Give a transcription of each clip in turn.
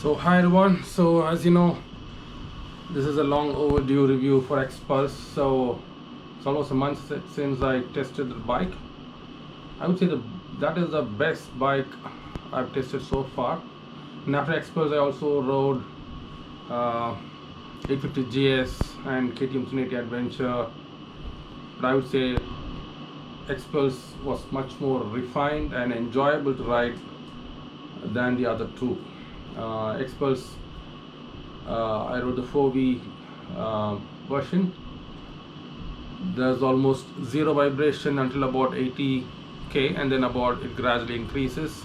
So hi everyone. So as you know, this is a long overdue review for Xpulse. So it's almost a month since I tested the bike. I would say that is the best bike I've tested so far. And after Xpulse, I also rode 850 GS and KTM 380 Adventure. But I would say Xpulse was much more refined and enjoyable to ride than the other two. Xpulse, I rode the 4V version. There's almost zero vibration until about 80k, and then about it gradually increases.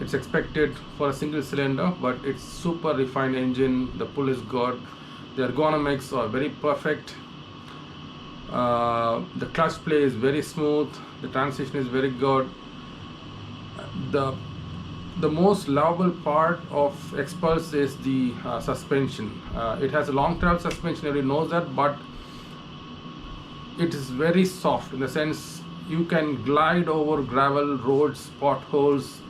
It's expected for a single cylinder, but it's super refined engine. The pull is good. The ergonomics are very perfect. The clutch play is very smooth. The transition is very good. The the most lovable part of Xpulse is the suspension. It has a long travel suspension, everybody knows that, but it is very soft in the sense you can glide over gravel roads, potholes.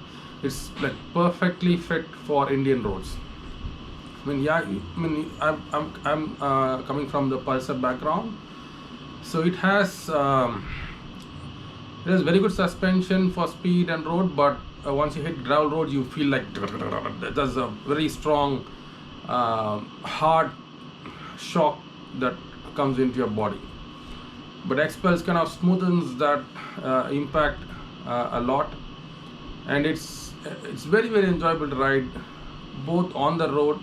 It's like perfectly fit for Indian roads. I'm coming from the Pulsar background, so it has very good suspension for speed and road, but once you hit gravel road, you feel like there's a very strong, hard shock that comes into your body. But Xpulse kind of smoothens that impact a lot, and it's very enjoyable to ride, both on the road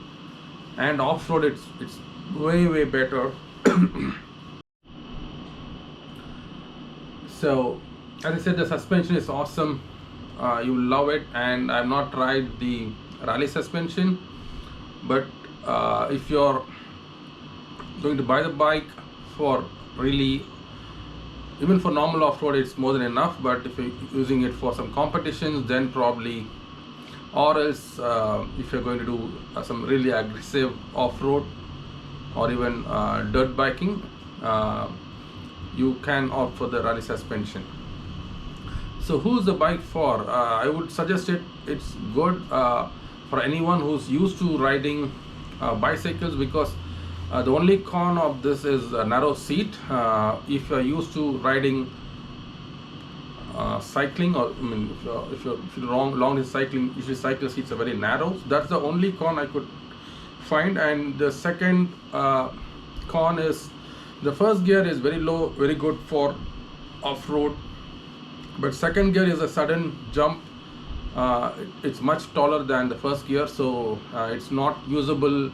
and off road. It's way better. So as I said, the suspension is awesome. You love it, and I've not tried the rally suspension, but if you're going to buy the bike for really, even for normal off-road, it's more than enough. But if you're using it for some competitions, then probably, or else if you're going to do some really aggressive off-road or even dirt biking, you can opt for the rally suspension. So who's the bike for? I would suggest it's good for anyone who's used to riding bicycles, because the only con of this is a narrow seat. If you're used to riding cycling, or if you're long distance cycling, usually cycle seats are very narrow. So that's the only con I could find. And the second con is the first gear is very low, very good for off-road, but second gear is a sudden jump. It's much taller than the first gear, so it's not usable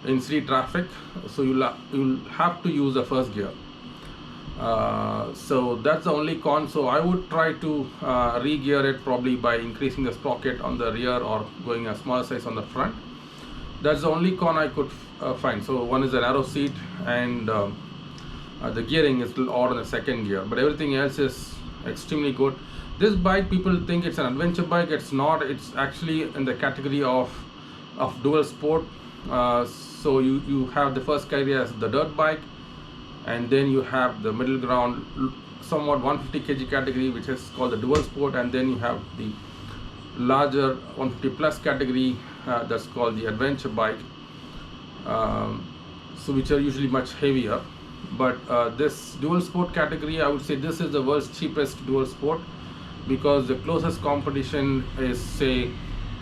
in city traffic, so you'll have to use the first gear. So that's the only con. So I would try to re-gear it, probably by increasing the sprocket on the rear or going a smaller size on the front. That's the only con I could find. So one is a narrow seat, and the gearing is a little odd on the second gear, but everything else is extremely good. This bike, people think it's an adventure bike. It's not. It's actually in the category of dual sport. So you have the first category as the dirt bike, and then you have the middle ground, somewhat 150 kg category, which is called the dual sport, and then you have the larger 150 plus category, that's called the adventure bike, so which are usually much heavier. But this dual sport category, I would say this is the world's cheapest dual sport, because the closest competition is, say,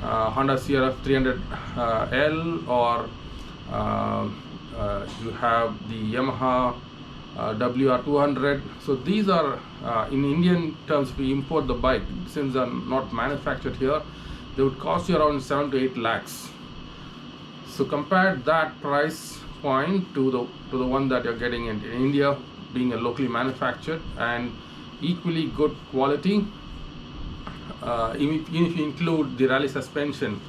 Honda CRF 300L, or you have the Yamaha WR200. So these are, in Indian terms, if we import the bike, since they're not manufactured here, they would cost you around 7 to 8 lakhs. So compare that price point to the one that you're getting in India, being a locally manufactured and equally good quality. Even if you include the rally suspension,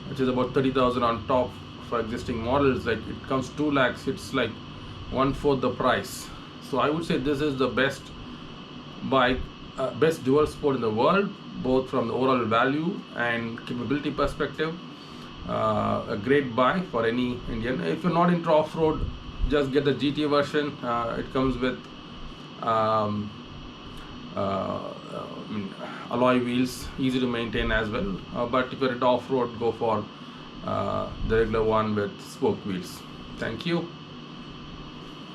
which is about 30,000 on top for existing models, like it comes 2 lakhs. It's like 1/4 the price. So I would say this is the best bike, best dual sport in the world, both from the overall value and capability perspective. A great buy for any Indian. If you're not into off-road, just get the GT version. It comes with alloy wheels, easy to maintain as well. But if you're into off-road, go for the regular one with spoke wheels. Thank you.